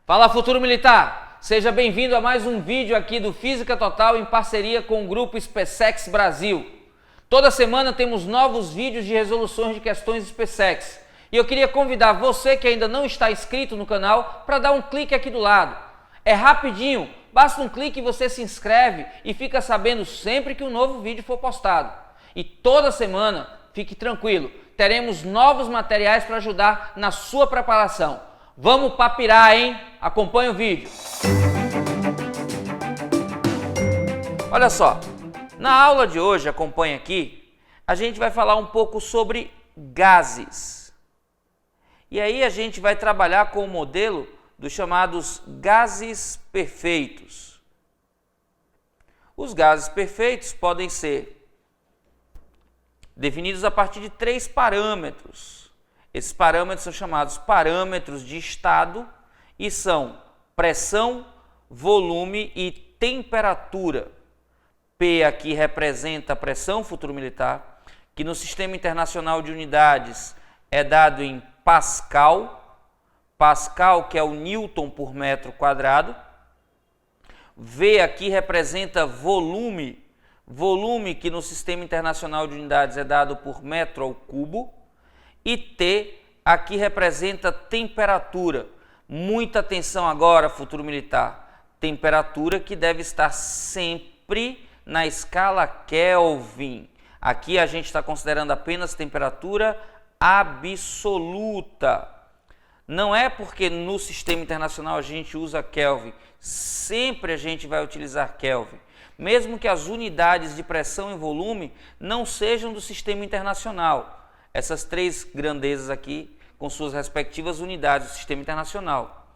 Fala, futuro militar! Seja bem-vindo a mais um vídeo aqui do Física Total em parceria com o grupo SpaceX Brasil. Toda semana temos novos vídeos de resoluções de questões SpaceX. E eu queria convidar você que ainda não está inscrito no canal para dar um clique aqui do lado. É rapidinho, basta um clique e você se inscreve e fica sabendo sempre que um novo vídeo for postado. E toda semana, fique tranquilo, teremos novos materiais para ajudar na sua preparação. Vamos papirar, hein? Acompanhe o vídeo. Olha só, na aula de hoje, acompanhe aqui, a gente vai falar um pouco sobre gases. E aí a gente vai trabalhar com o modelo dos chamados gases perfeitos. Os gases perfeitos podem ser definidos a partir de 3 parâmetros. Esses parâmetros são chamados parâmetros de estado e são pressão, volume e temperatura. P aqui representa a pressão, futuro militar, que no Sistema Internacional de Unidades é dado em Pascal. Pascal, que é o Newton por metro quadrado. V aqui representa volume. Volume, que no Sistema Internacional de Unidades é dado por metro ao cubo. E T aqui representa temperatura. Muita atenção agora, futuro militar. Temperatura que deve estar sempre na escala Kelvin. Aqui a gente está considerando apenas temperatura absoluta. Não é porque no Sistema Internacional a gente usa Kelvin. Sempre a gente vai utilizar Kelvin. Mesmo que as unidades de pressão e volume não sejam do Sistema Internacional. Essas 3 grandezas aqui, com suas respectivas unidades do Sistema Internacional.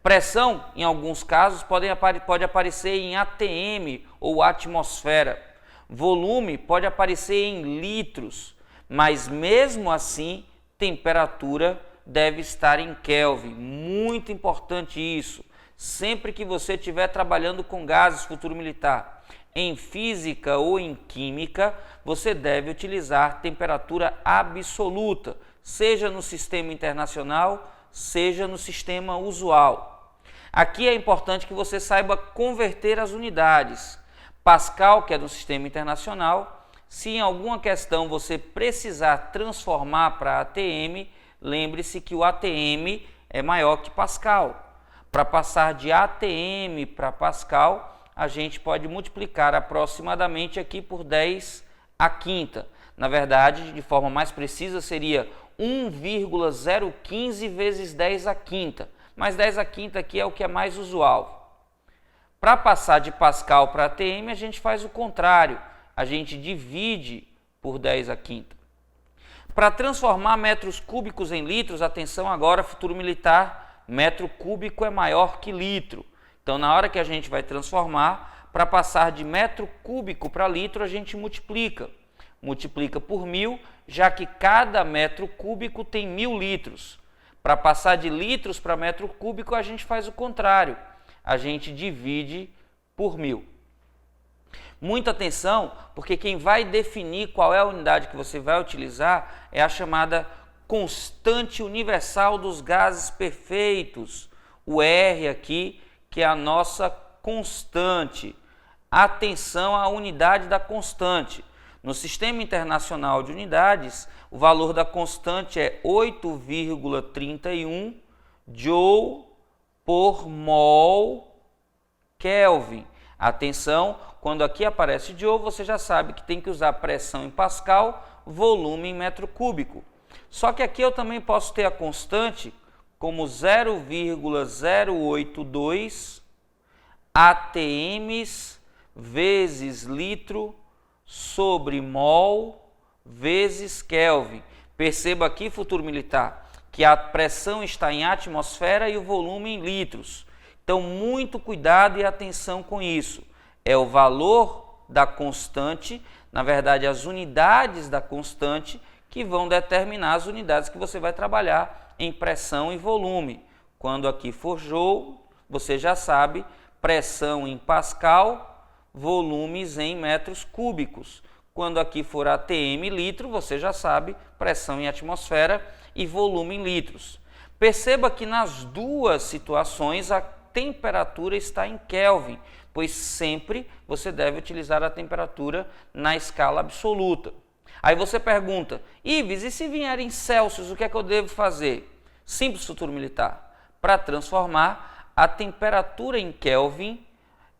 Pressão, em alguns casos, pode aparecer em ATM ou atmosfera. Volume pode aparecer em litros, mas mesmo assim, temperatura deve estar em Kelvin. Muito importante isso. Sempre que você estiver trabalhando com gases, futuro militar, em física ou em química, você deve utilizar temperatura absoluta, seja no sistema internacional, seja no sistema usual. Aqui é importante que você saiba converter as unidades. Pascal, que é do sistema internacional, se em alguma questão você precisar transformar para ATM, lembre-se que o ATM é maior que Pascal. Para passar de ATM para Pascal, a gente pode multiplicar aproximadamente aqui por 10 à quinta. Na verdade, de forma mais precisa, seria 1,015 vezes 10 à quinta. Mas 10 à quinta aqui é o que é mais usual. Para passar de Pascal para ATM, a gente faz o contrário. A gente divide por 10 à quinta. Para transformar metros cúbicos em litros, atenção agora, futuro militar, metro cúbico é maior que litro. Então, na hora que a gente vai transformar, para passar de metro cúbico para litro, a gente multiplica. Multiplica por 1000, já que cada metro cúbico tem 1000 litros. Para passar de litros para metro cúbico, a gente faz o contrário. A gente divide por 1000. Muita atenção, porque quem vai definir qual é a unidade que você vai utilizar é a chamada constante universal dos gases perfeitos. O R aqui, que é a nossa constante. Atenção à unidade da constante. No Sistema Internacional de Unidades, o valor da constante é 8,31 Joule por mol Kelvin. Atenção, quando aqui aparece Joule, você já sabe que tem que usar pressão em Pascal, volume em metro cúbico. Só que aqui eu também posso ter a constante como 0,082 ATMs vezes litro sobre mol vezes Kelvin. Perceba aqui, futuro militar, que a pressão está em atmosfera e o volume em litros. Então, muito cuidado e atenção com isso. É o valor da constante, na verdade, as unidades da constante, que vão determinar as unidades que você vai trabalhar em pressão e volume. Quando aqui for Joule, você já sabe, pressão em Pascal, volumes em metros cúbicos. Quando aqui for ATM litro, você já sabe, pressão em atmosfera e volume em litros. Perceba que nas duas situações a temperatura está em Kelvin, pois sempre você deve utilizar a temperatura na escala absoluta. Aí você pergunta, Ives, e se vier em Celsius, o que é que eu devo fazer? Simples, futuro militar. Para transformar, a temperatura em Kelvin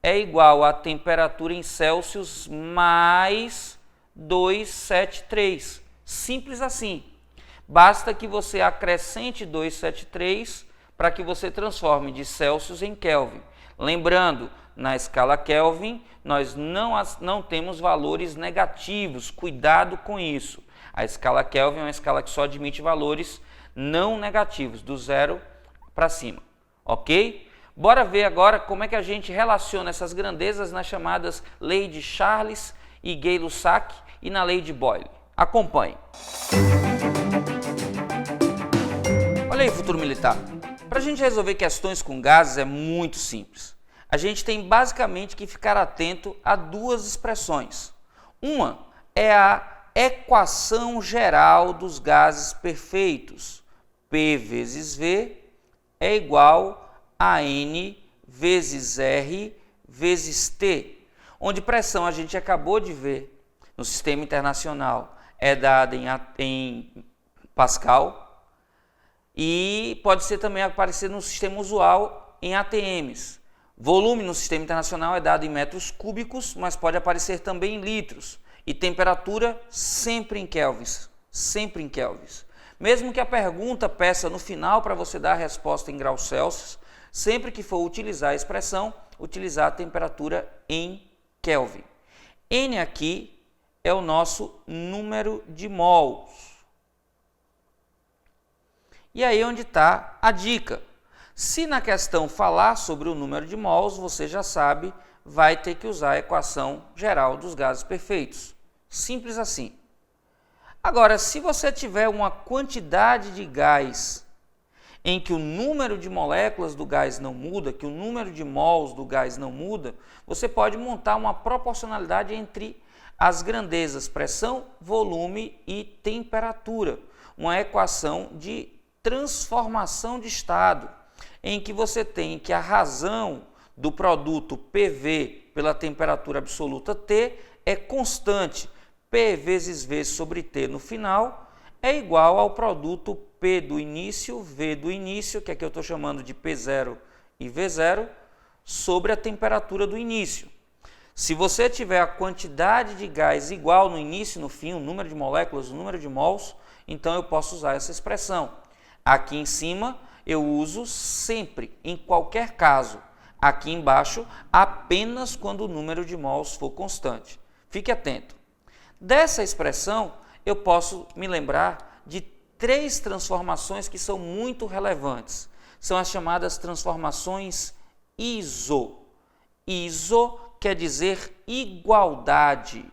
é igual à temperatura em Celsius mais 273. Simples assim. Basta que você acrescente 273 para que você transforme de Celsius em Kelvin. Lembrando, na escala Kelvin, nós não temos valores negativos. Cuidado com isso. A escala Kelvin é uma escala que só admite valores não negativos, do 0 para cima. Ok? Bora ver agora como é que a gente relaciona essas grandezas nas chamadas lei de Charles e Gay-Lussac e na lei de Boyle. Acompanhe. Olha aí, futuro militar. Para a gente resolver questões com gases é muito simples. A gente tem basicamente que ficar atento a duas expressões. Uma é a equação geral dos gases perfeitos. P vezes V é igual a N vezes R vezes T, onde pressão a gente acabou de ver no sistema internacional é dada em Pascal e pode ser também aparecer no sistema usual em ATMs. Volume no sistema internacional é dado em metros cúbicos, mas pode aparecer também em litros. E temperatura sempre em kelvins, sempre em kelvins. Mesmo que a pergunta peça no final para você dar a resposta em graus Celsius, sempre que for utilizar a expressão, utilizar a temperatura em Kelvin. N aqui é o nosso número de mols. E aí onde está a dica. Se na questão falar sobre o número de mols, você já sabe, vai ter que usar a equação geral dos gases perfeitos. Simples assim. Agora, se você tiver uma quantidade de gás em que o número de moléculas do gás não muda, que o número de mols do gás não muda, você pode montar uma proporcionalidade entre as grandezas pressão, volume e temperatura. Uma equação de transformação de estado, em que você tem que a razão do produto PV pela temperatura absoluta T é constante. P vezes V sobre T no final é igual ao produto P do início, V do início, que aqui eu estou chamando de P0 e V0, sobre a temperatura do início. Se você tiver a quantidade de gás igual no início e no fim, o número de moléculas, o número de mols, então eu posso usar essa expressão. Aqui em cima eu uso sempre, em qualquer caso. Aqui embaixo, apenas quando o número de mols for constante. Fique atento. Dessa expressão, eu posso me lembrar de três transformações que são muito relevantes. São as chamadas transformações ISO. ISO quer dizer igualdade.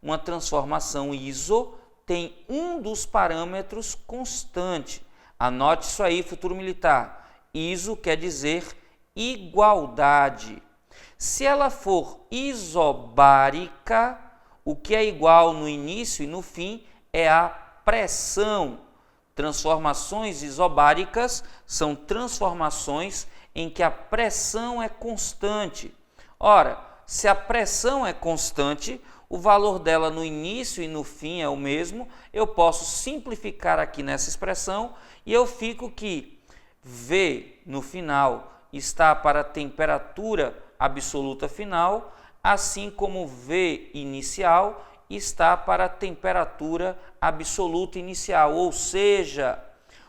Uma transformação ISO tem um dos parâmetros constante. Anote isso aí, futuro militar. ISO quer dizer igualdade. Se ela for isobárica, o que é igual no início e no fim é a pressão. Transformações isobáricas são transformações em que a pressão é constante. Ora, se a pressão é constante, o valor dela no início e no fim é o mesmo, eu posso simplificar aqui nessa expressão e eu fico que V no final está para a temperatura absoluta final, assim como V inicial está para a temperatura absoluta inicial, ou seja,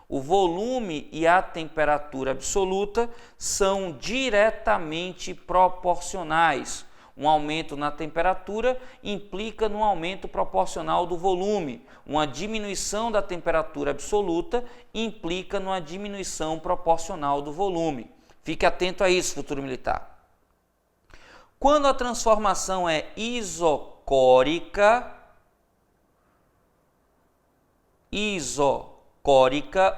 o volume e a temperatura absoluta são diretamente proporcionais. Um aumento na temperatura implica no aumento proporcional do volume. Uma diminuição da temperatura absoluta implica numa diminuição proporcional do volume. Fique atento a isso, futuro militar. Quando a transformação é isocórica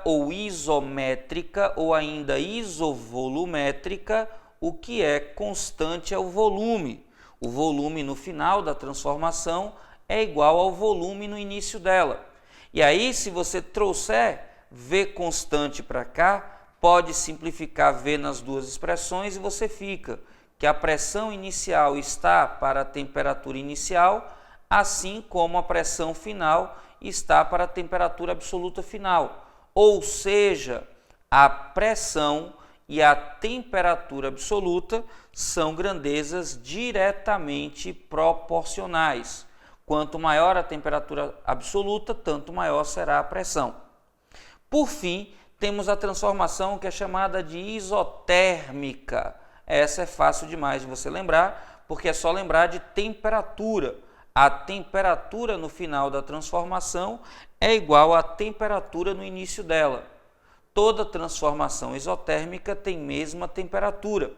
ou isométrica ou ainda isovolumétrica, o que é constante é o volume. O volume no final da transformação é igual ao volume no início dela. E aí, se você trouxer V constante para cá, pode simplificar V nas duas expressões e você fica que a pressão inicial está para a temperatura inicial, assim como a pressão final está para a temperatura absoluta final. Ou seja, a pressão e a temperatura absoluta são grandezas diretamente proporcionais. Quanto maior a temperatura absoluta, tanto maior será a pressão. Por fim, temos a transformação que é chamada de isotérmica. Essa é fácil demais de você lembrar, porque é só lembrar de temperatura. A temperatura no final da transformação é igual à temperatura no início dela. Toda transformação isotérmica tem mesma temperatura.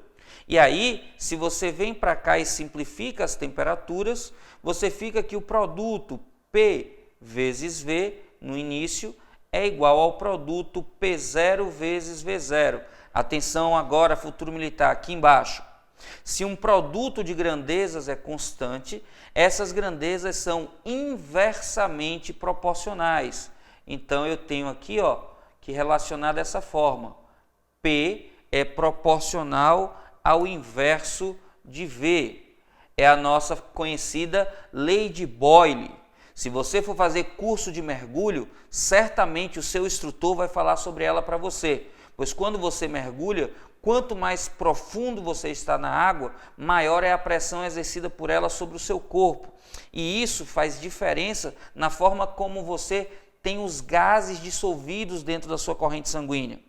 E aí, se você vem para cá e simplifica as temperaturas, você fica que o produto P vezes V no início é igual ao produto P0 vezes V0. Atenção agora, futuro militar, aqui embaixo. Se um produto de grandezas é constante, essas grandezas são inversamente proporcionais. Então, eu tenho aqui, que relacionar dessa forma. P é proporcional ao inverso de V. É a nossa conhecida lei de Boyle. Se você for fazer curso de mergulho, certamente o seu instrutor vai falar sobre ela para você. Pois quando você mergulha, quanto mais profundo você está na água, maior é a pressão exercida por ela sobre o seu corpo. E isso faz diferença na forma como você tem os gases dissolvidos dentro da sua corrente sanguínea.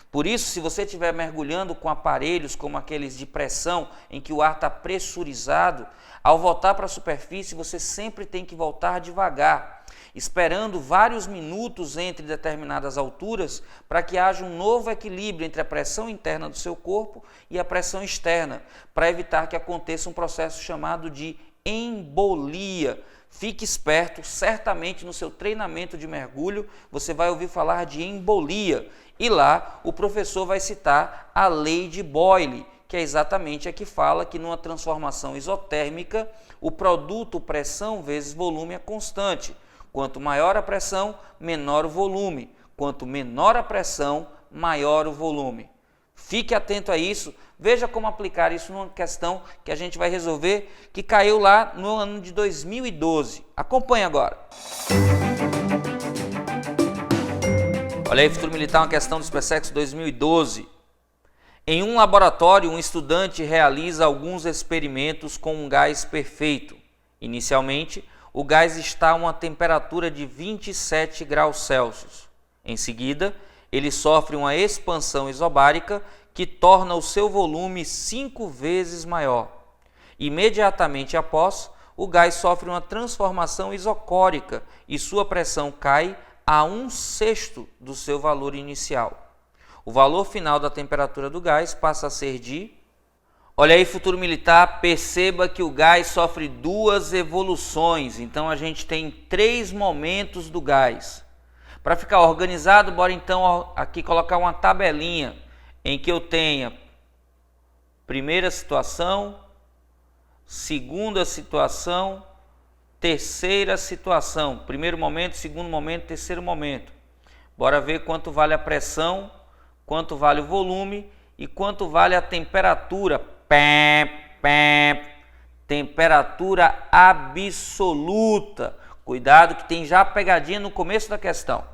Por isso, se você estiver mergulhando com aparelhos como aqueles de pressão, em que o ar está pressurizado, ao voltar para a superfície, você sempre tem que voltar devagar, esperando vários minutos entre determinadas alturas, para que haja um novo equilíbrio entre a pressão interna do seu corpo e a pressão externa, para evitar que aconteça um processo chamado de embolia. Fique esperto, certamente no seu treinamento de mergulho você vai ouvir falar de embolia. E lá o professor vai citar a lei de Boyle, que é exatamente a que fala que numa transformação isotérmica o produto pressão vezes volume é constante. Quanto maior a pressão, menor o volume. Quanto menor a pressão, maior o volume. Fique atento a isso, veja como aplicar isso numa questão que a gente vai resolver, que caiu lá no ano de 2012. Acompanhe agora. Olha aí, futuro militar, uma questão do SpaceX 2012. Em um laboratório, um estudante realiza alguns experimentos com um gás perfeito. Inicialmente, o gás está a uma temperatura de 27 graus Celsius. Em seguida, ele sofre uma expansão isobárica que torna o seu volume 5 vezes maior. Imediatamente após, o gás sofre uma transformação isocórica e sua pressão cai a 1/6 do seu valor inicial. O valor final da temperatura do gás passa a ser de... Olha aí, futuro militar, perceba que o gás sofre duas evoluções. Então, a gente tem 3 momentos do gás. Para ficar organizado, bora então aqui colocar uma tabelinha em que eu tenha primeira situação, segunda situação, terceira situação. Primeiro momento, segundo momento, terceiro momento. Bora ver quanto vale a pressão, quanto vale o volume e quanto vale a temperatura. Temperatura absoluta. Cuidado que tem já a pegadinha no começo da questão.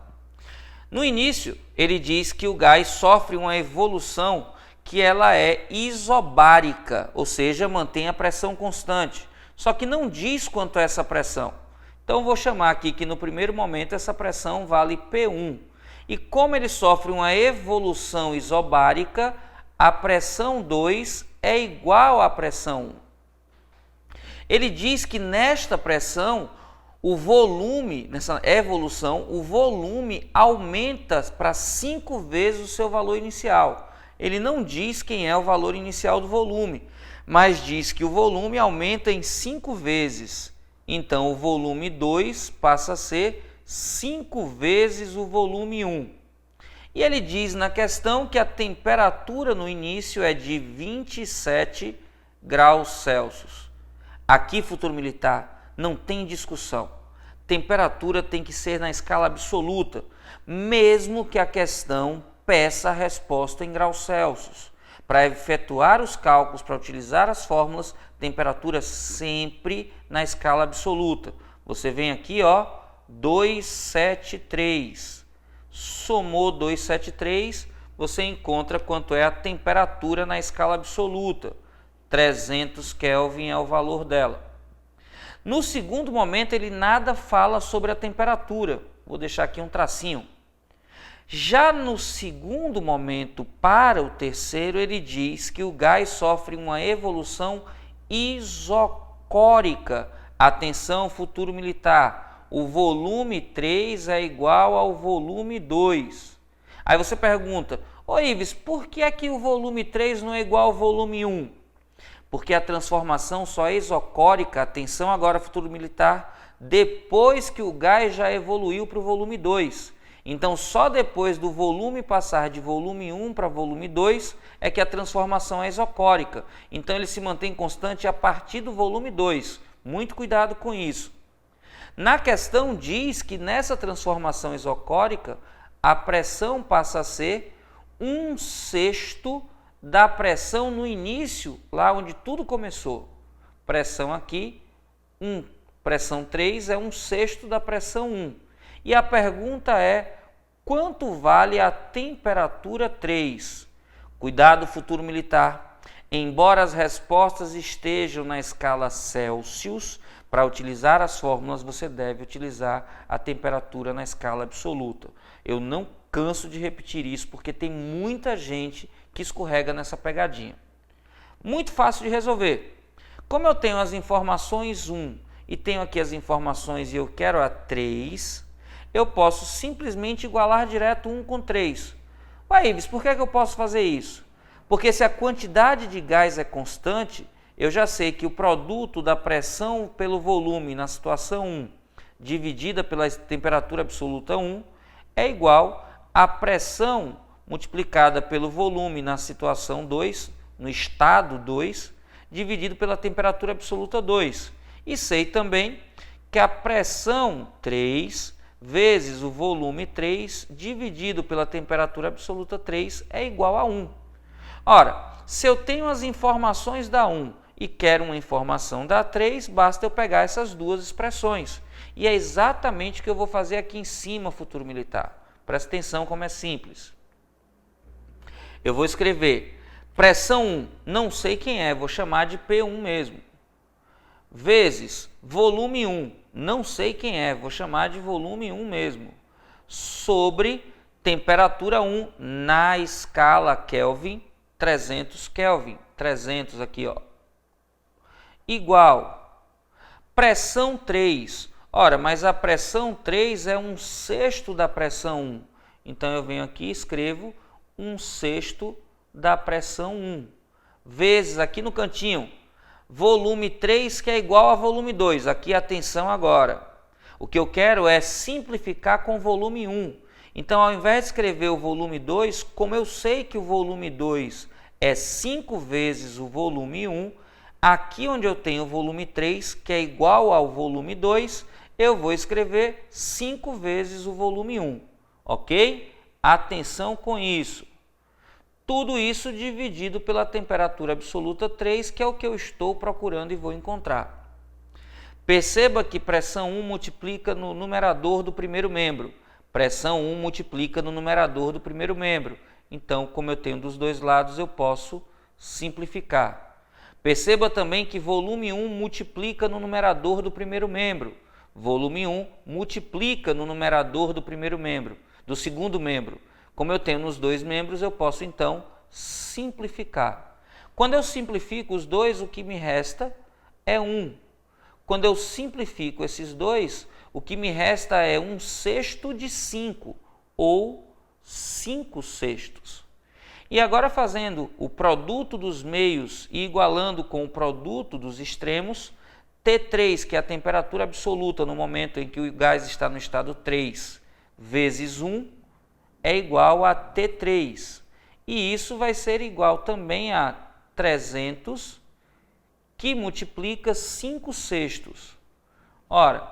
No início, ele diz que o gás sofre uma evolução que ela é isobárica, ou seja, mantém a pressão constante. Só que não diz quanto é essa pressão. Então, vou chamar aqui que no primeiro momento essa pressão vale P1. E como ele sofre uma evolução isobárica, a pressão 2 é igual à pressão 1. Ele diz que nesta pressão, o volume, nessa evolução, o volume aumenta para 5 vezes o seu valor inicial. Ele não diz quem é o valor inicial do volume, mas diz que o volume aumenta em 5 vezes. Então, o volume 2 passa a ser 5 vezes o volume 1. E ele diz na questão que a temperatura no início é de 27 graus Celsius. Aqui, futuro militar, não tem discussão. Temperatura tem que ser na escala absoluta. mesmo que a questão peça a resposta em graus Celsius. Para efetuar os cálculos, para utilizar as fórmulas, temperatura sempre na escala absoluta. Você vem aqui, ó, 273. Somou 273, você encontra quanto é a temperatura na escala absoluta. 300 Kelvin é o valor dela. No segundo momento, ele nada fala sobre a temperatura. Vou deixar aqui um tracinho. Já no segundo momento, para o terceiro, ele diz que o gás sofre uma evolução isocórica. Atenção, futuro militar. O volume 3 é igual ao volume 2. Aí você pergunta, ô Ives, por que é que o volume 3 não é igual ao volume 1? Porque a transformação só é isocórica, atenção agora, futuro militar, depois que o gás já evoluiu para o volume 2. Então, só depois do volume passar de volume 1 para volume 2 é que a transformação é isocórica. Então, ele se mantém constante a partir do volume 2. Muito cuidado com isso. Na questão diz que nessa transformação isocórica, a pressão passa a ser 1/6 da pressão no início, lá onde tudo começou. Pressão aqui, 1. Pressão 3 é 1/6 da pressão 1. E a pergunta é, quanto vale a temperatura 3? Cuidado, futuro militar. Embora as respostas estejam na escala Celsius, para utilizar as fórmulas você deve utilizar a temperatura na escala absoluta. Eu não canso de repetir isso porque tem muita gente que escorrega nessa pegadinha. Muito fácil de resolver. Como eu tenho as informações 1 e tenho aqui as informações e eu quero a 3, eu posso simplesmente igualar direto 1 com 3. Ué, Ives, por que eu posso fazer isso? Porque se a quantidade de gás é constante, eu já sei que o produto da pressão pelo volume na situação 1 dividida pela temperatura absoluta 1 é igual à pressão multiplicada pelo volume na situação 2, no estado 2, dividido pela temperatura absoluta 2. E sei também que a pressão 3 vezes o volume 3 dividido pela temperatura absoluta 3 é igual a 1. Ora, se eu tenho as informações da 1 e quero uma informação da 3, basta eu pegar essas duas expressões. E é exatamente o que eu vou fazer aqui em cima, futuro militar. Presta atenção como é simples. Eu vou escrever pressão 1, não sei quem é, vou chamar de P1 mesmo. Vezes volume 1, não sei quem é, vou chamar de volume 1 mesmo. Sobre temperatura 1 na escala Kelvin, 300 Kelvin. 300 aqui, ó. Igual pressão 3. Ora, mas a pressão 3 é 1/6 da pressão 1. Então, eu venho aqui e escrevo 1/6 da pressão 1. Vezes, aqui no cantinho, volume 3, que é igual a volume 2. Aqui, atenção agora. O que eu quero é simplificar com volume 1. Então, ao invés de escrever o volume 2, como eu sei que o volume 2 é 5 vezes o volume 1, aqui onde eu tenho o volume 3, que é igual ao volume 2, eu vou escrever 5 vezes o volume 1, ok? Atenção com isso. Tudo isso dividido pela temperatura absoluta 3, que é o que eu estou procurando e vou encontrar. Perceba que pressão 1 multiplica no numerador do primeiro membro. Pressão 1 multiplica no numerador do primeiro membro. Então, como eu tenho dos dois lados, eu posso simplificar. Perceba também que volume 1 multiplica no numerador do primeiro membro. Volume 1 multiplica no numerador do primeiro membro, do segundo membro. Como eu tenho nos dois membros, eu posso então simplificar. Quando eu simplifico os dois, o que me resta é 1. Quando eu simplifico esses dois, o que me resta é 1/6 de 5, ou 5/6. E agora, fazendo o produto dos meios e igualando com o produto dos extremos, T3, que é a temperatura absoluta no momento em que o gás está no estado 3, vezes 1, é igual a T3. E isso vai ser igual também a 300, que multiplica 5/6. Ora,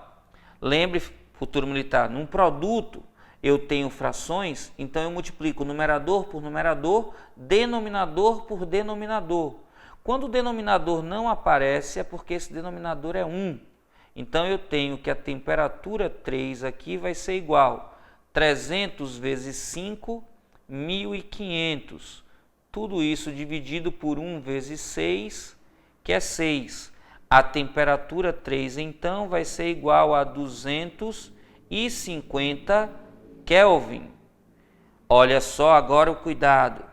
lembre, futuro militar, num produto, eu tenho frações, então eu multiplico numerador por numerador, denominador por denominador. Quando o denominador não aparece, é porque esse denominador é 1. Então eu tenho que a temperatura 3 aqui vai ser igual 300 vezes 5, 1.500. Tudo isso dividido por 1 vezes 6, que é 6. A temperatura 3, então, vai ser igual a 250 Kelvin. Olha só agora o cuidado.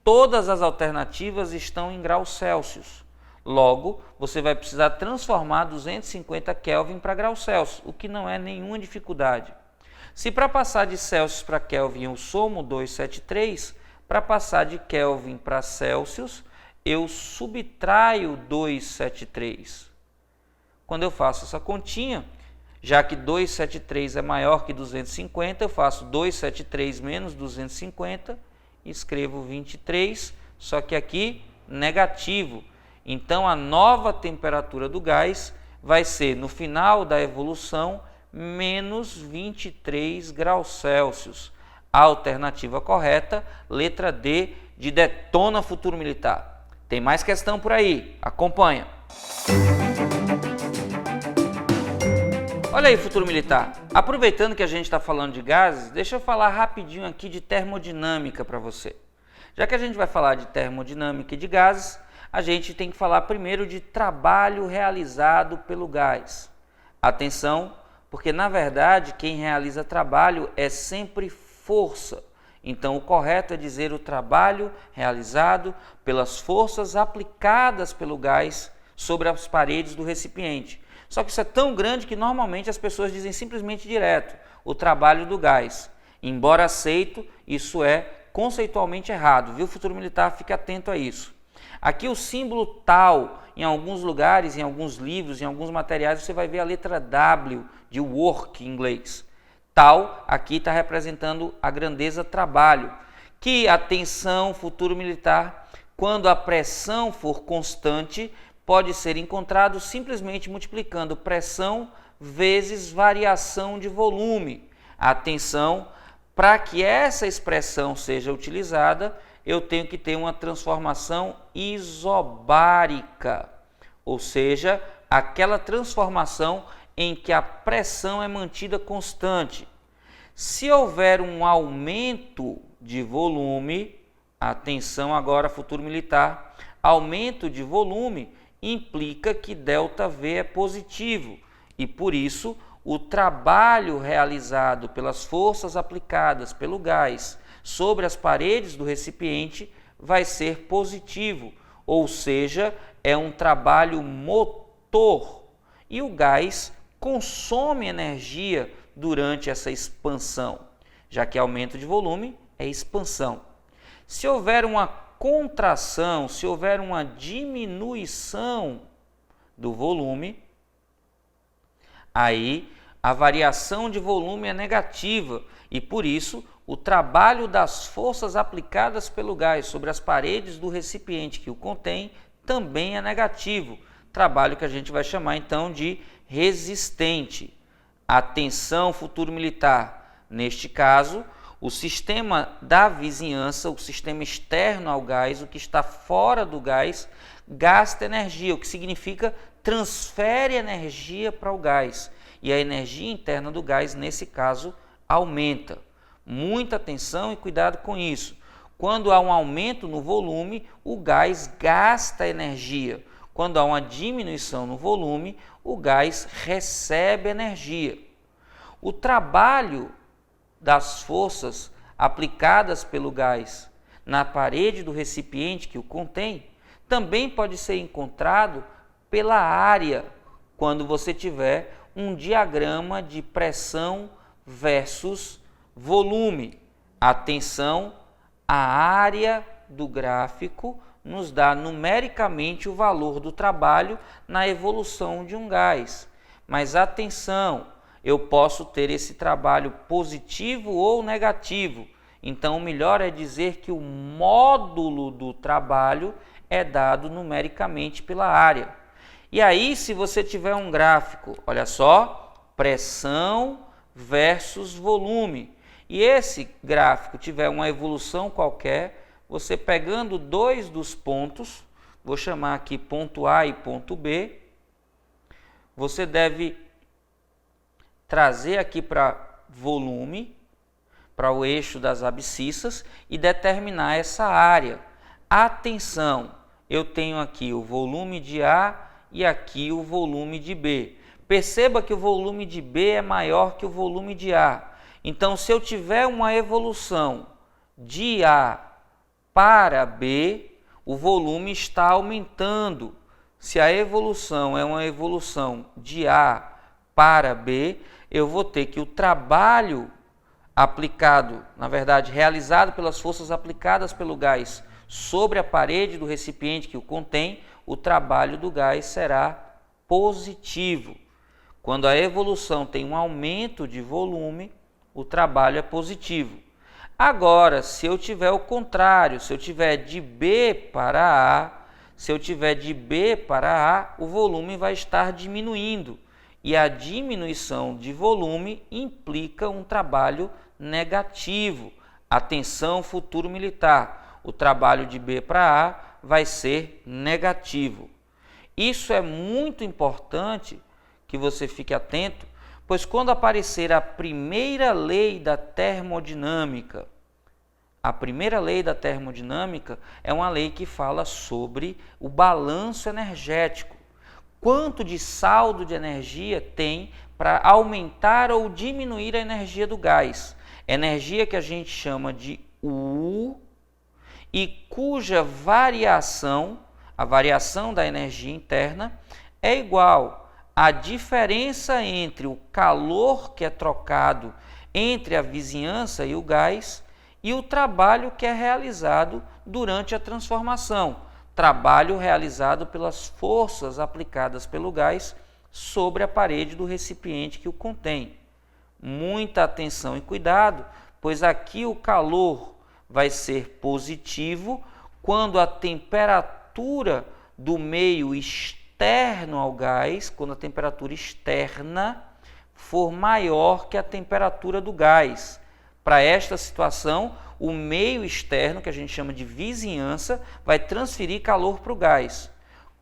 Todas as alternativas estão em graus Celsius. Logo, você vai precisar transformar 250 Kelvin para graus Celsius, o que não é nenhuma dificuldade. Se para passar de Celsius para Kelvin eu somo 273, para passar de Kelvin para Celsius, eu subtraio 273. Quando eu faço essa continha, já que 273 é maior que 250, eu faço 273 menos 250, escrevo 23, só que aqui negativo. Então, a nova temperatura do gás vai ser, no final da evolução, menos 23 graus Celsius. A alternativa correta, letra D, de detona futuro militar. Tem mais questão por aí, acompanha. Olha aí, futuro militar. Aproveitando que a gente está falando de gases, deixa eu falar rapidinho aqui de termodinâmica para você. Já que a gente vai falar de termodinâmica e de gases, a gente tem que falar primeiro de trabalho realizado pelo gás. Atenção, porque na verdade quem realiza trabalho é sempre força. Então o correto é dizer o trabalho realizado pelas forças aplicadas pelo gás sobre as paredes do recipiente. Só que isso é tão grande que normalmente as pessoas dizem simplesmente direto, o trabalho do gás. Embora aceito, isso é conceitualmente errado, viu, futuro militar? Fique atento a isso. Aqui o símbolo tal, em alguns lugares, em alguns livros, em alguns materiais, você vai ver a letra W de work em inglês. Tal, aqui está representando a grandeza trabalho. Que, atenção, futuro militar, quando a pressão for constante, pode ser encontrado simplesmente multiplicando pressão vezes variação de volume. Atenção, para que essa expressão seja utilizada, eu tenho que ter uma transformação isobárica, ou seja, aquela transformação em que a pressão é mantida constante. Se houver um aumento de volume, atenção agora, futuro militar, aumento de volume implica que ΔV é positivo e, por isso, o trabalho realizado pelas forças aplicadas pelo gás sobre as paredes do recipiente vai ser positivo, ou seja, é um trabalho motor e o gás consome energia durante essa expansão, já que aumento de volume é expansão. Se houver uma contração, se houver uma diminuição do volume, aí a variação de volume é negativa e, por isso, o trabalho das forças aplicadas pelo gás sobre as paredes do recipiente que o contém também é negativo, trabalho que a gente vai chamar então de resistente. Atenção, futuro militar, neste caso, o sistema da vizinhança, o sistema externo ao gás, o que está fora do gás, gasta energia, o que significa transfere energia para o gás. E a energia interna do gás, nesse caso, aumenta. Muita atenção e cuidado com isso. Quando há um aumento no volume, o gás gasta energia. Quando há uma diminuição no volume, o gás recebe energia. O trabalho das forças aplicadas pelo gás na parede do recipiente que o contém também pode ser encontrado pela área quando você tiver um diagrama de pressão versus volume. Atenção, a área do gráfico nos dá numericamente o valor do trabalho na evolução de um gás. Mas atenção, eu posso ter esse trabalho positivo ou negativo. Então, o melhor é dizer que o módulo do trabalho é dado numericamente pela área. E aí, se você tiver um gráfico, olha só, pressão versus volume. e esse gráfico tiver uma evolução qualquer, você pegando dois dos pontos, vou chamar aqui ponto A e ponto B, você deve trazer aqui para volume, para o eixo das abscissas e determinar essa área. Atenção, eu tenho aqui o volume de A e aqui o volume de B. Perceba que o volume de B é maior que o volume de A. Então, se eu tiver uma evolução de A para B, o volume está aumentando. Se a evolução é uma evolução de A para B, eu vou ter que o trabalho aplicado, na verdade, realizado pelas forças aplicadas pelo gás sobre a parede do recipiente que o contém, o trabalho do gás será positivo. Quando a evolução tem um aumento de volume, o trabalho é positivo. Agora, se eu tiver o contrário, se eu tiver de B para A, se eu tiver de B para A, o volume vai estar diminuindo. E a diminuição de volume implica um trabalho negativo. Atenção, futuro militar, o trabalho de B para A vai ser negativo. Isso é muito importante que você fique atento, pois quando aparecer a primeira lei da termodinâmica, a primeira lei da termodinâmica é uma lei que fala sobre o balanço energético. Quanto de saldo de energia tem para aumentar ou diminuir a energia do gás? Energia que a gente chama de U e cuja variação, a variação da energia interna, é igual à diferença entre o calor que é trocado entre a vizinhança e o gás e o trabalho que é realizado durante a transformação, trabalho realizado pelas forças aplicadas pelo gás sobre a parede do recipiente que o contém. Muita atenção e cuidado, pois aqui o calor vai ser positivo quando a temperatura do meio externo ao gás, quando a temperatura externa for maior que a temperatura do gás. Para esta situação, o meio externo, que a gente chama de vizinhança, vai transferir calor para o gás.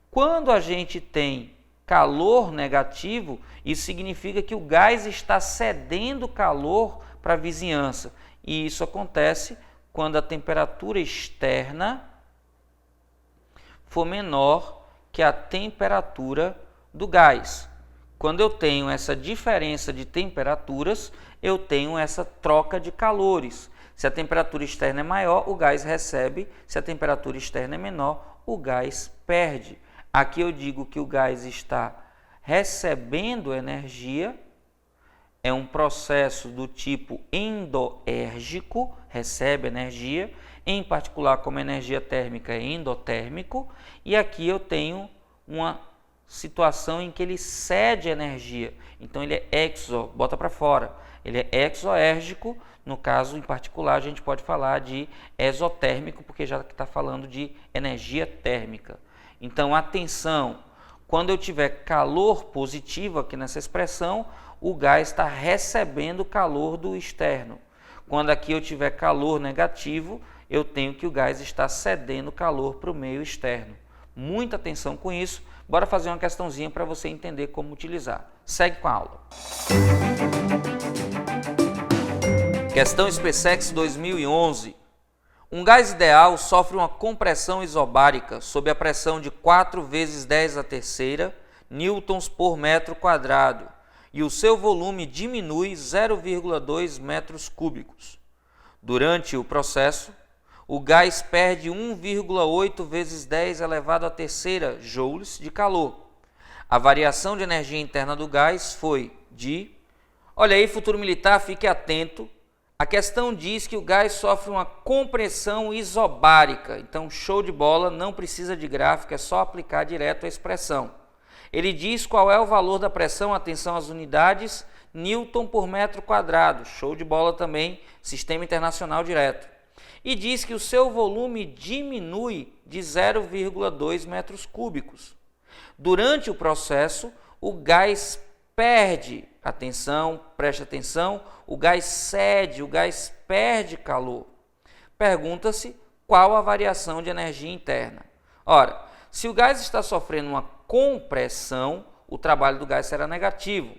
Quando a gente tem calor negativo, isso significa que o gás está cedendo calor para a vizinhança. E isso acontece quando a temperatura externa for menor que a temperatura do gás. Quando eu tenho essa diferença de temperaturas, eu tenho essa troca de calores. Se a temperatura externa é maior, o gás recebe. Se a temperatura externa é menor, o gás perde. Aqui eu digo que o gás está recebendo energia, é um processo do tipo endoérgico, recebe energia, em particular como energia térmica é endotérmico, e aqui eu tenho uma situação em que ele cede energia, então ele é bota para fora, ele é exoérgico, no caso em particular a gente pode falar de exotérmico, porque já está falando de energia térmica. Então atenção, quando eu tiver calor positivo aqui nessa expressão, o gás está recebendo calor do externo. Quando aqui eu tiver calor negativo, eu tenho que o gás está cedendo calor para o meio externo. Muita atenção com isso. Bora fazer uma questãozinha para você entender como utilizar. Segue com a aula. Questão SpaceX 2011. Um gás ideal sofre uma compressão isobárica sob a pressão de 4 vezes 10 a terceira newtons por metro quadrado e o seu volume diminui 0,2 metros cúbicos. Durante o processo, o gás perde 1,8 vezes 10 elevado à terceira joules de calor. A variação de energia interna do gás foi de... Olha aí, futuro militar, fique atento. A questão diz que o gás sofre uma compressão isobárica. Então, show de bola, não precisa de gráfico, é só aplicar direto a expressão. Ele diz qual é o valor da pressão, atenção às unidades, newton por metro quadrado. Show de bola também, sistema internacional direto. E diz que o seu volume diminui de 0,2 metros cúbicos. Durante o processo, o gás perde Atenção, preste atenção, o gás cede, o gás perde calor. Pergunta-se qual a variação de energia interna. Ora, se o gás está sofrendo uma compressão, o trabalho do gás será negativo.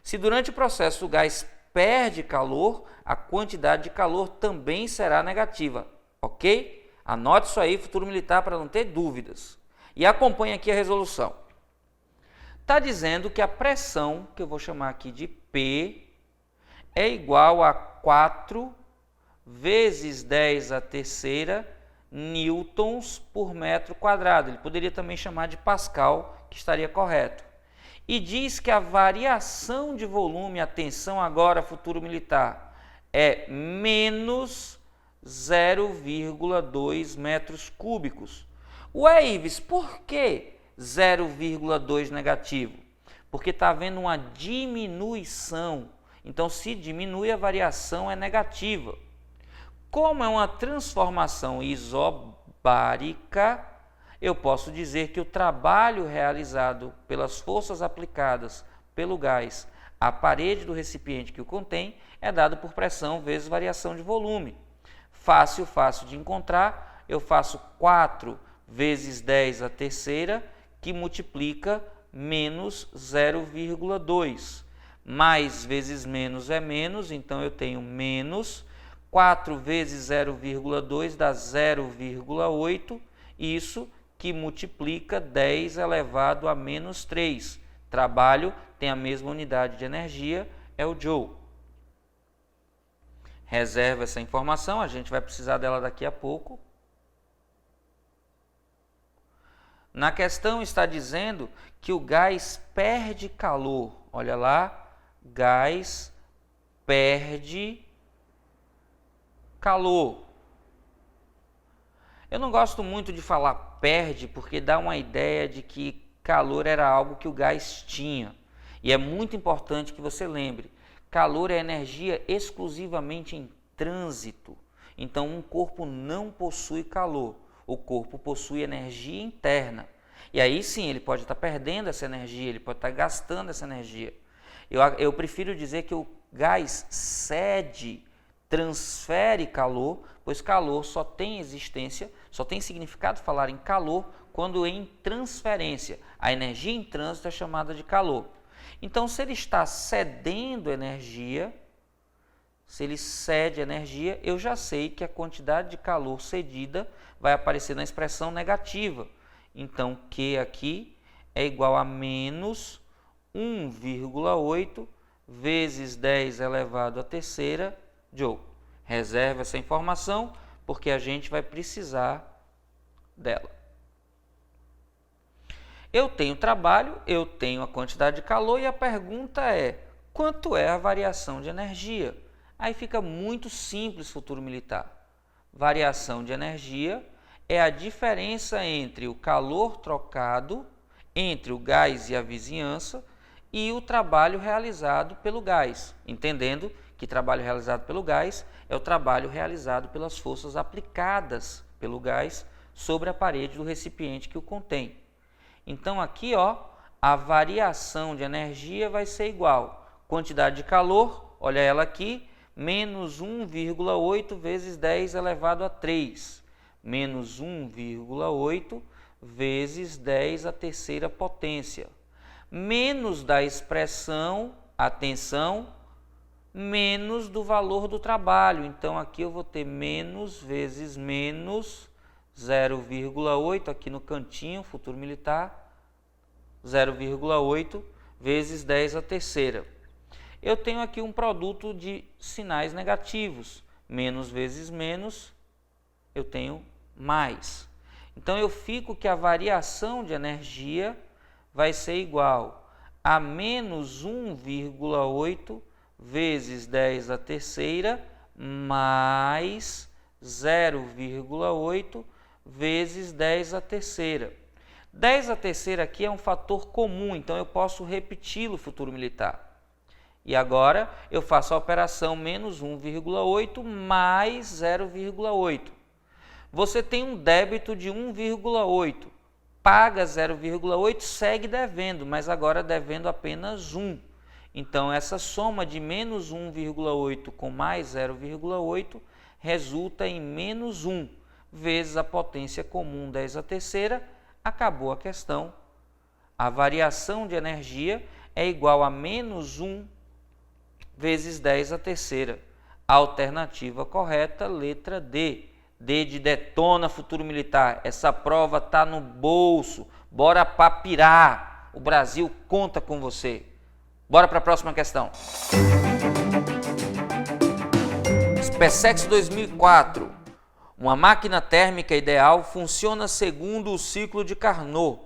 Se durante o processo o gás perde calor, a quantidade de calor também será negativa, ok? Anote isso aí, futuro militar, para não ter dúvidas. E acompanhe aqui a resolução. Está dizendo que a pressão, que eu vou chamar aqui de P, é igual a 4 vezes 10 à terceira newtons por metro quadrado. Ele poderia também chamar de Pascal, que estaria correto. E diz que a variação de volume, atenção agora, futuro militar, é menos 0,2 metros cúbicos. Ué, Ives, por que 0,2 negativo? Porque está havendo uma diminuição. Então, se diminui, a variação é negativa. Como é uma transformação isobárica, eu posso dizer que o trabalho realizado pelas forças aplicadas pelo gás à parede do recipiente que o contém é dado por pressão vezes variação de volume. Fácil de encontrar, eu faço 4 vezes 10 à terceira, que multiplica menos 0,2. Mais vezes menos é menos, então eu tenho menos 4 vezes 0,2 dá 0,8, isso que multiplica 10 elevado a menos 3. Trabalho tem a mesma unidade de energia, é o Joule. Reserva essa informação, a gente vai precisar dela daqui a pouco. Na questão está dizendo que o gás perde calor. Olha lá, gás perde calor. Eu não gosto muito de falar perde, porque dá uma ideia de que calor era algo que o gás tinha. E é muito importante que você lembre, calor é energia exclusivamente em trânsito. Então, um corpo não possui calor. O corpo possui energia interna. E aí sim, ele pode estar perdendo essa energia, ele pode estar gastando essa energia. Eu prefiro dizer que o gás cede, transfere calor, pois calor só tem existência, só tem significado falar em calor quando em transferência. A energia em trânsito é chamada de calor. Então, se ele está cedendo energia, se ele cede energia, eu já sei que a quantidade de calor cedida vai aparecer na expressão negativa. Então, Q aqui é igual a menos 1,8 vezes 10 elevado à terceira Joule. Reserva essa informação, porque a gente vai precisar dela. Eu tenho trabalho, eu tenho a quantidade de calor e a pergunta é, quanto é a variação de energia? Aí fica muito simples, futuro militar. Variação de energia é a diferença entre o calor trocado entre o gás e a vizinhança e o trabalho realizado pelo gás, entendendo que trabalho realizado pelo gás é o trabalho realizado pelas forças aplicadas pelo gás sobre a parede do recipiente que o contém. Então aqui, ó, a variação de energia vai ser igual quantidade de calor, olha ela aqui, menos 1,8 vezes 10 elevado a 3, menos 1,8 vezes 10 à terceira potência, menos da expressão, atenção, menos do valor do trabalho. Então, aqui eu vou ter menos vezes menos 0,8, aqui no cantinho, futuro militar, 0,8 vezes 10 à terceira. Eu tenho aqui um produto de sinais negativos. Menos vezes menos, eu tenho mais. Então, eu fico que a variação de energia vai ser igual a menos 1,8 vezes 10 à terceira mais 0,8 vezes 10 à terceira. 10 à terceira aqui é um fator comum, então eu posso repeti-lo, futuro militar. E agora eu faço a operação menos 1,8 mais 0,8. Você tem um débito de 1,8. Paga 0,8, segue devendo, mas agora devendo apenas 1. Então, essa soma de menos 1,8 com mais 0,8 resulta em menos 1 vezes a potência comum 10 à terceira. Acabou a questão. A variação de energia é igual a menos 1 vezes 10 à terceira. Alternativa correta, letra D. D de detona, futuro militar. Essa prova está no bolso. Bora papirar. O Brasil conta com você. Bora para a próxima questão. SpaceX 2004. Uma máquina térmica ideal funciona segundo o ciclo de Carnot.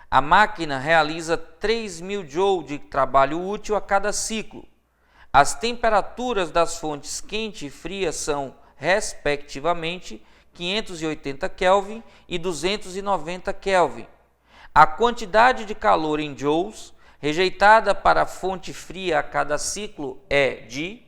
A máquina realiza 3.000 joules de trabalho útil a cada ciclo. As temperaturas das fontes quente e fria são, respectivamente, 580 Kelvin e 290 Kelvin. A quantidade de calor em joules rejeitada para a fonte fria a cada ciclo é de...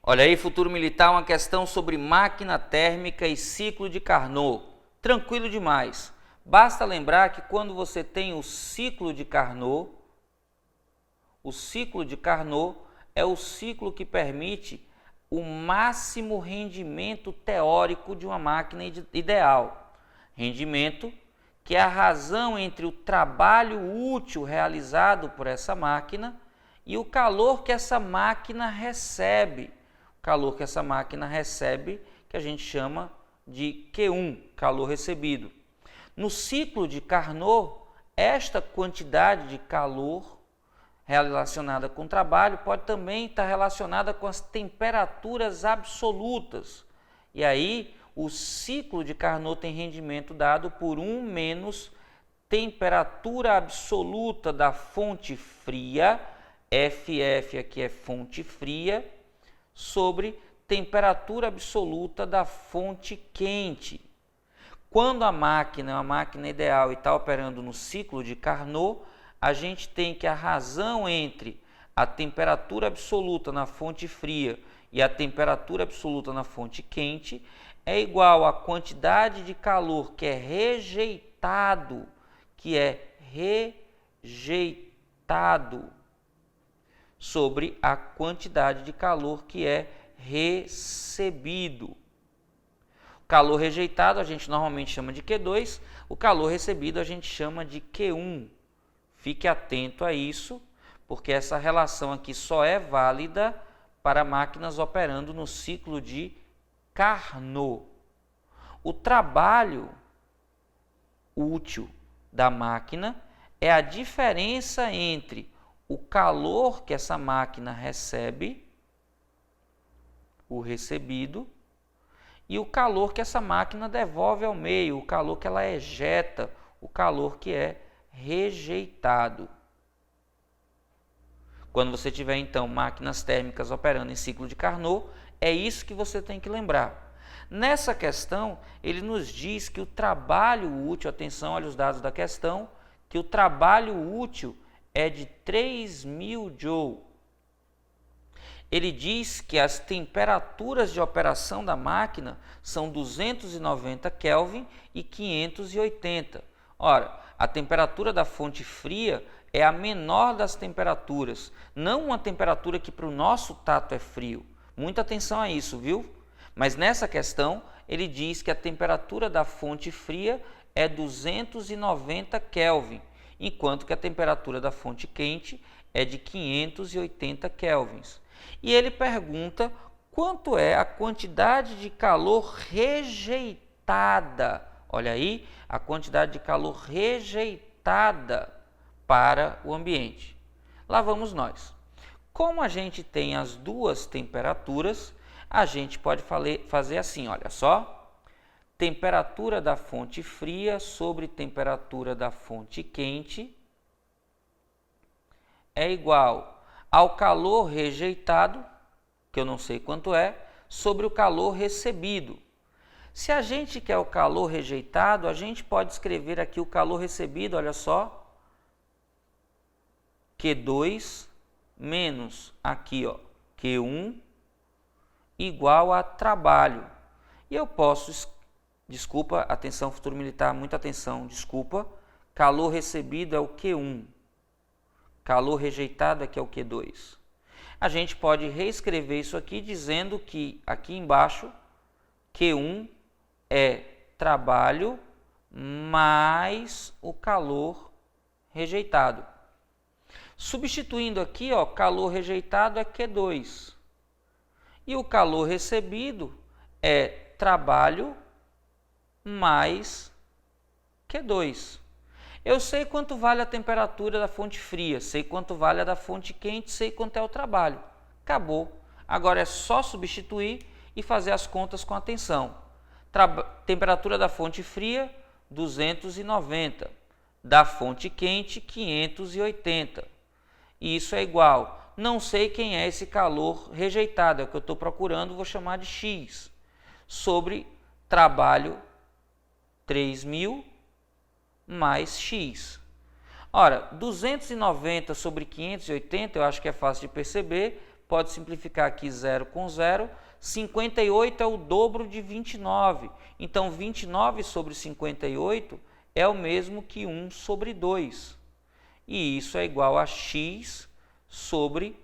Olha aí, futuro militar, uma questão sobre máquina térmica e ciclo de Carnot. Tranquilo demais. Basta lembrar que quando você tem o ciclo de Carnot é o ciclo que permite o máximo rendimento teórico de uma máquina ideal. Rendimento que é a razão entre o trabalho útil realizado por essa máquina e o calor que essa máquina recebe. O calor que essa máquina recebe, que a gente chama de Q1, calor recebido. No ciclo de Carnot, esta quantidade de calor relacionada com o trabalho pode também estar relacionada com as temperaturas absolutas. E aí, o ciclo de Carnot tem rendimento dado por 1 menos temperatura absoluta da fonte fria, FF aqui é fonte fria, sobre temperatura absoluta da fonte quente. Quando a máquina é uma máquina ideal e está operando no ciclo de Carnot, a gente tem que a razão entre a temperatura absoluta na fonte fria e a temperatura absoluta na fonte quente é igual à quantidade de calor que é rejeitado, sobre a quantidade de calor que é recebido. O calor rejeitado a gente normalmente chama de Q2, o calor recebido a gente chama de Q1. Fique atento a isso, porque essa relação aqui só é válida para máquinas operando no ciclo de Carnot. O trabalho útil da máquina é a diferença entre o calor que essa máquina recebe, o recebido, e o calor que essa máquina devolve ao meio, o calor que ela ejeta, o calor que é rejeitado. Quando você tiver, então, máquinas térmicas operando em ciclo de Carnot, é isso que você tem que lembrar. Nessa questão, ele nos diz que o trabalho útil, atenção, olha os dados da questão, que o trabalho útil é de 3.000 joules. Ele diz que as temperaturas de operação da máquina são 290 Kelvin e 580. Ora, a temperatura da fonte fria é a menor das temperaturas, não uma temperatura que para o nosso tato é frio. Muita atenção a isso, viu? Mas nessa questão, ele diz que a temperatura da fonte fria é 290 Kelvin, enquanto que a temperatura da fonte quente é de 580 kelvins. E ele pergunta quanto é a quantidade de calor rejeitada. Olha aí, a quantidade de calor rejeitada para o ambiente. Lá vamos nós. Como a gente tem as duas temperaturas, a gente pode fazer assim, olha só. Temperatura da fonte fria sobre temperatura da fonte quente é igual ao calor rejeitado, que eu não sei quanto é, sobre o calor recebido. Se a gente quer o calor rejeitado, a gente pode escrever aqui o calor recebido, olha só, Q2 menos aqui, ó, Q1 igual a trabalho. E eu posso, desculpa, atenção, futuro militar, muita atenção, desculpa, calor recebido é o Q1. calor rejeitado aqui é o Q2. A gente pode reescrever isso aqui dizendo que aqui embaixo Q1 é trabalho mais o calor rejeitado. Substituindo aqui, ó, calor rejeitado é Q2. E o calor recebido é trabalho mais Q2. Eu sei quanto vale a temperatura da fonte fria, sei quanto vale a da fonte quente, sei quanto é o trabalho. Acabou. Agora é só substituir e fazer as contas com atenção. Temperatura da fonte fria, 290. Da fonte quente, 580. E isso é igual. Não sei quem é esse calor rejeitado, é o que eu estou procurando, vou chamar de X. Sobre trabalho 3.000 mais X. Ora, 290 sobre 580, eu acho que é fácil de perceber, pode simplificar aqui 0 com 0. 58 é o dobro de 29, então 29 sobre 58 é o mesmo que 1 sobre 2. E isso é igual a X sobre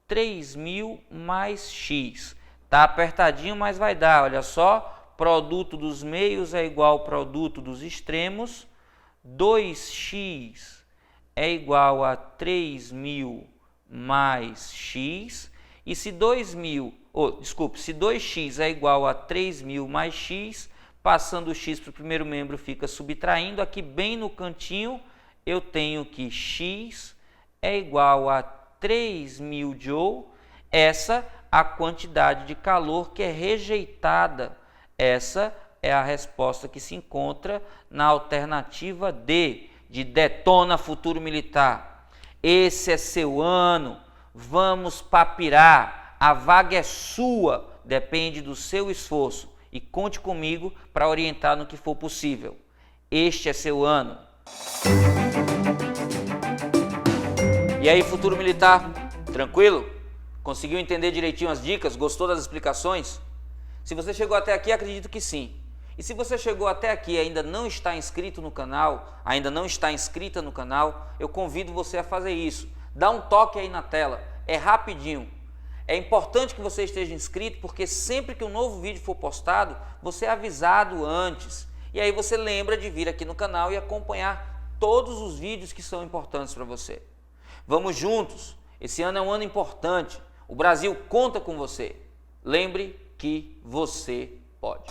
3.000 mais X. Está apertadinho, mas vai dar, olha só, produto dos meios é igual ao produto dos extremos, 2x é igual a 3.000 mais x, e se 2x é igual a 3.000 mais x, passando o x para o primeiro membro fica subtraindo, aqui bem no cantinho eu tenho que x é igual a 3.000 joule, essa a quantidade de calor que é rejeitada, essa é a resposta que se encontra na alternativa D, de detona futuro militar. Esse é seu ano, vamos papirar, a vaga é sua, depende do seu esforço. E conte comigo para orientar no que for possível. Este é seu ano. E aí, futuro militar, tranquilo? Conseguiu entender direitinho as dicas? Gostou das explicações? Se você chegou até aqui, acredito que sim. E se você chegou até aqui e ainda não está inscrito no canal, ainda não está inscrita no canal, eu convido você a fazer isso. Dá um toque aí na tela, é rapidinho. É importante que você esteja inscrito, porque sempre que um novo vídeo for postado, você é avisado antes. E aí você lembra de vir aqui no canal e acompanhar todos os vídeos que são importantes para você. Vamos juntos, esse ano é um ano importante, o Brasil conta com você. Lembre que você pode.